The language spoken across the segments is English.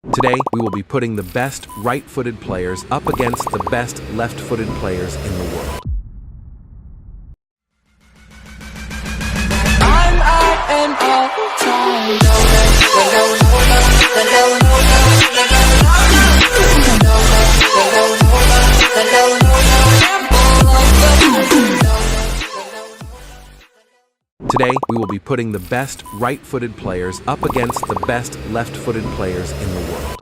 Today, we will be putting the best right-footed players up against the best left-footed players in the world. I'm up and all time. Today, we will be putting the best right-footed players up against the best left-footed players in the world.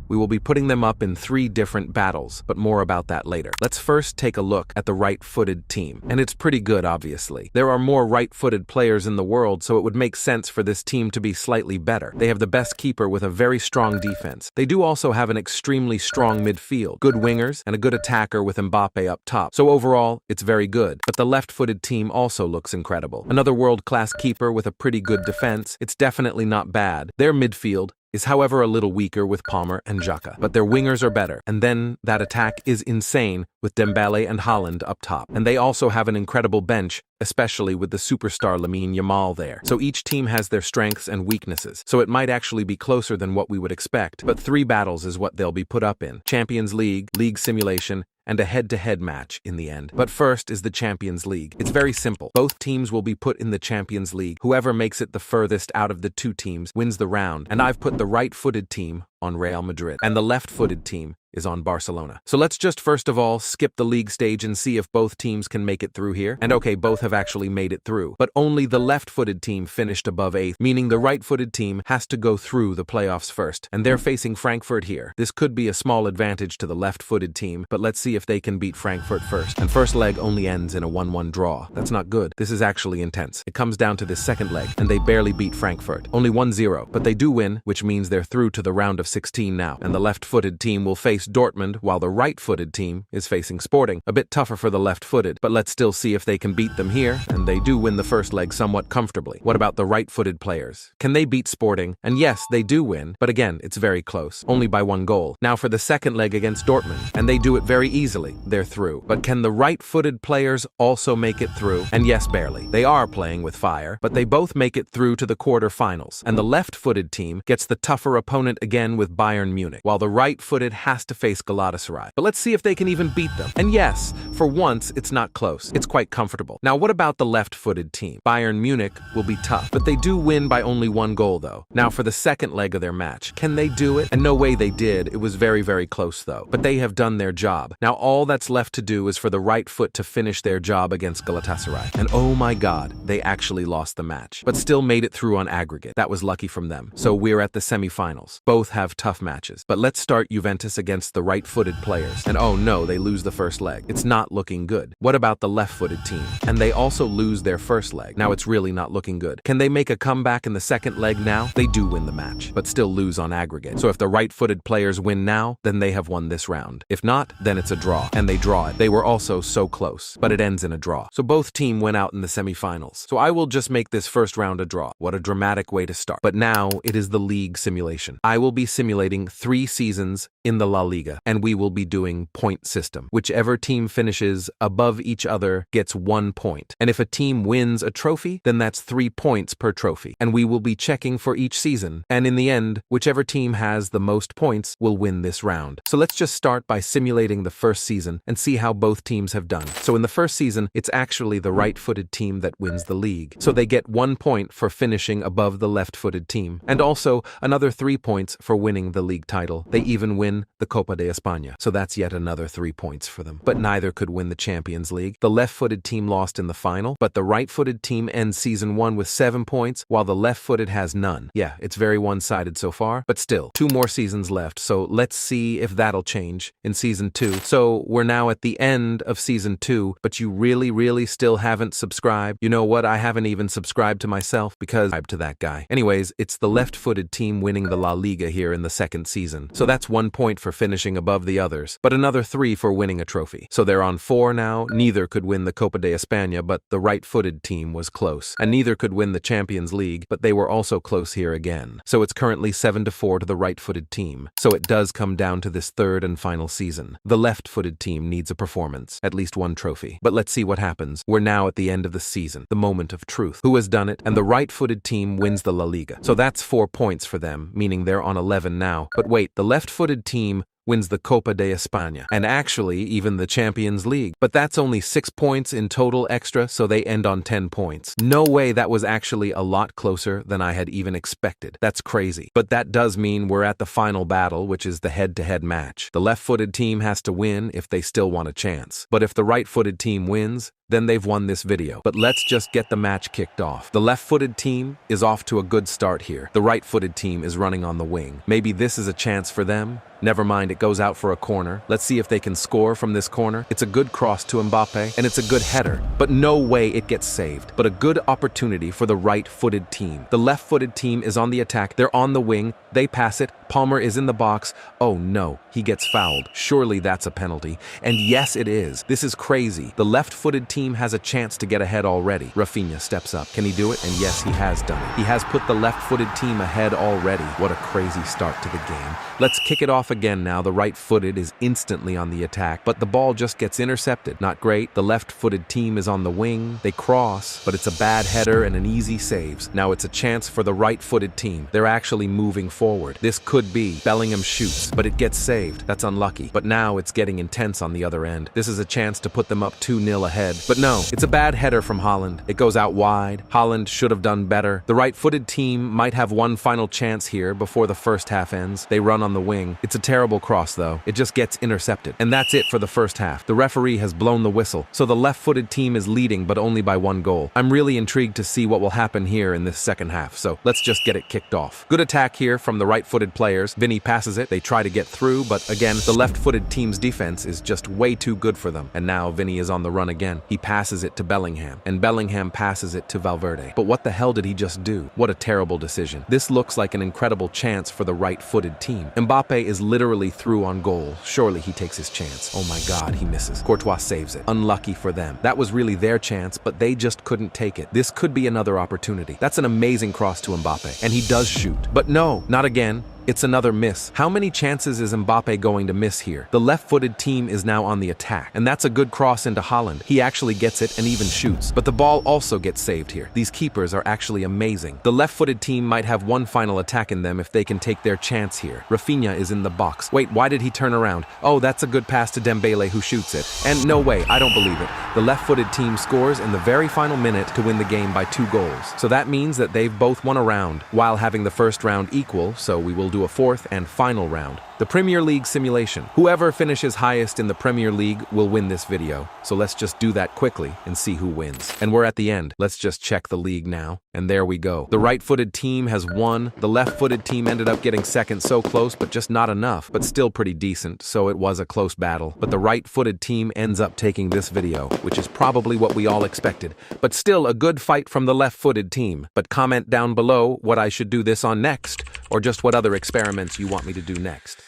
We will be putting them up in 3 different battles, but more about that later. Let's first take a look at the right-footed team, and it's pretty good, obviously. There are more right-footed players in the world, so it would make sense for this team to be slightly better. They have the best keeper with a very strong defense. They do also have an extremely strong midfield, good wingers, and a good attacker with Mbappe up top. So overall, it's very good. But the left-footed team also looks incredible. Another world-class keeper with a pretty good defense. It's definitely not bad. Their midfield is however a little weaker with Palmer and Xhaka, but their wingers are better. And then that attack is insane with Dembele and Haaland up top. And they also have an incredible bench, especially with the superstar Lamine Yamal there. So each team has their strengths and weaknesses, so it might actually be closer than what we would expect. But 3 battles is what they'll be put up in: Champions League, League Simulation, and a head-to-head match in the end. But first is the Champions League. It's very simple. Both teams will be put in the Champions League. Whoever makes it the furthest out of the 2 teams wins the round. And I've put the right-footed team on Real Madrid, and the left-footed team is on Barcelona. So let's just first of all skip the league stage and see if both teams can make it through here. And okay, both have actually made it through, but only the left-footed team finished above 8th, meaning the right-footed team has to go through the playoffs first, and they're facing Frankfurt here. This could be a small advantage to the left-footed team, but let's see if they can beat Frankfurt first. And first leg only ends in a 1-1 draw. That's not good. This is actually intense. It comes down to this second leg, and they barely beat Frankfurt. Only 1-0, but they do win, which means they're through to the round of 16 now, and the left-footed team will face Dortmund, while the right-footed team is facing Sporting. A bit tougher for the left-footed, but let's still see if they can beat them here, and they do win the first leg somewhat comfortably. What about the right-footed players? Can they beat Sporting? And yes, they do win, but again, it's very close, only by 1 goal. Now for the second leg against Dortmund, and they do it very easily. They're through. But can the right-footed players also make it through? And yes, barely. They are playing with fire, but they both make it through to the quarter-finals, and the left-footed team gets the tougher opponent again with Bayern Munich, while the right-footed has to face Galatasaray. But let's see if they can even beat them. And yes, for once, it's not close. It's quite comfortable. Now, what about the left-footed team? Bayern Munich will be tough, but they do win by only 1 goal, though. Now, for the second leg of their match, can they do it? And no way they did. It was very, very close, though. But they have done their job. Now, all that's left to do is for the right foot to finish their job against Galatasaray. And oh my God, they actually lost the match, but still made it through on aggregate. That was lucky from them. So we're at the semifinals. Both have tough matches. But let's start Juventus against the right-footed players. And oh no, they lose the first leg. It's not looking good. What about the left-footed team? And they also lose their first leg. Now it's really not looking good. Can they make a comeback in the second leg now? They do win the match, but still lose on aggregate. So if the right-footed players win now, then they have won this round. If not, then it's a draw. And they draw it. They were also so close, but it ends in a draw. So both teams went out in the semifinals. So I will just make this first round a draw. What a dramatic way to start. But now it is the league simulation. I will be simulating 3 seasons in the La Liga, and we will be doing point system. Whichever team finishes above each other gets 1 point. And if a team wins a trophy, then that's 3 points per trophy. And we will be checking for each season. And in the end, whichever team has the most points will win this round. So let's just start by simulating the first season and see how both teams have done. So in the first season, it's actually the right-footed team that wins the league. So they get 1 point for finishing above the left-footed team, and also another 3 points for winning the league title. They even win the Copa de España, so that's yet another 3 points for them. But neither could win the Champions League. The left-footed team lost in the final, but the right-footed team ends season 1 with 7 points, while the left-footed has none. Yeah, it's very one-sided so far, but still, 2 more seasons left, so let's see if that'll change in season 2. So we're now at the end of season 2, but you really still haven't subscribed. You know what? I haven't even subscribed to myself because I'm to that guy. Anyways, it's the left-footed team winning the La Liga here in the second season. So that's 1 point for finishing above the others, but another 3 for winning a trophy. So they're on 4 now. Neither could win the Copa de España, but the right-footed team was close. And neither could win the Champions League, but they were also close here again. So it's currently 7-4 to the right-footed team. So it does come down to this third and final season. The left-footed team needs a performance, at least one trophy. But let's see what happens. We're now at the end of the season, the moment of truth. Who has done it? And the right-footed team wins the La Liga. So that's 4 points for them, meaning they're on 11 now. But wait, the left-footed team wins the Copa de España, and actually even the Champions League. But that's only 6 points in total extra, so they end on 10 points. No way, that was actually a lot closer than I had even expected. That's crazy. But that does mean we're at the final battle, which is the head-to-head match. The left-footed team has to win if they still want a chance. But if the right-footed team wins, then they've won this video. But let's just get the match kicked off. The left-footed team is off to a good start here. The right-footed team is running on the wing. Maybe this is a chance for them. Never mind, it goes out for a corner. Let's see if they can score from this corner. It's a good cross to Mbappe, and it's a good header. But no way it gets saved. But a good opportunity for the right-footed team. The left-footed team is on the attack. They're on the wing. They pass it. Palmer is in the box. Oh no, he gets fouled. Surely that's a penalty. And yes, it is. This is crazy. The left-footed team has a chance to get ahead already. Rafinha steps up. Can he do it? And yes, he has done it. He has put the left-footed team ahead already. What a crazy start to the game. Let's kick it off again now. The right-footed is instantly on the attack, but the ball just gets intercepted. Not great. The left-footed team is on the wing. They cross, but it's a bad header and an easy saves. Now it's a chance for the right-footed team. They're actually moving forward. This could be. Bellingham shoots, but it gets saved. That's unlucky. But now it's getting intense on the other end. This is a chance to put them up 2-0 ahead. But no, it's a bad header from Haaland. It goes out wide. Haaland should have done better. The right-footed team might have one final chance here before the first half ends. They run on the wing. It's a terrible cross though. It just gets intercepted. And that's it for the first half. The referee has blown the whistle. So the left-footed team is leading, but only by 1 goal. I'm really intrigued to see what will happen here in this second half. So let's just get it kicked off. Good attack here from the right-footed players. Vinny passes it. They try to get through, but again, the left-footed team's defense is just way too good for them. And now Vinny is on the run again. He passes it to Bellingham, and Bellingham passes it to Valverde. But what the hell did he just do? What a terrible decision. This looks like an incredible chance for the right-footed team. Mbappe is literally through on goal. Surely he takes his chance. Oh my God, he misses. Courtois saves it. Unlucky for them. That was really their chance, but they just couldn't take it. This could be another opportunity. That's an amazing cross to Mbappe, and he does shoot. But no, not again. It's another miss. How many chances is Mbappe going to miss here? The left-footed team is now on the attack, and that's a good cross into Haaland. He actually gets it and even shoots, but the ball also gets saved here. These keepers are actually amazing. The left-footed team might have one final attack in them if they can take their chance here. Rafinha is in the box. Wait, why did he turn around? Oh, that's a good pass to Dembele, who shoots it. And no way, I don't believe it. The left-footed team scores in the very final minute to win the game by 2 goals. So that means that they've both won a round, while having the first round equal, so we will do a 4th and final round. The Premier League simulation. Whoever finishes highest in the Premier League will win this video. So let's just do that quickly and see who wins. And we're at the end. Let's just check the league now. And there we go. The right-footed team has won. The left-footed team ended up getting second, so close, but just not enough, but still pretty decent, so it was a close battle. But the right-footed team ends up taking this video, which is probably what we all expected, but still a good fight from the left-footed team. But comment down below what I should do this on next, or just what other experiments you want me to do next.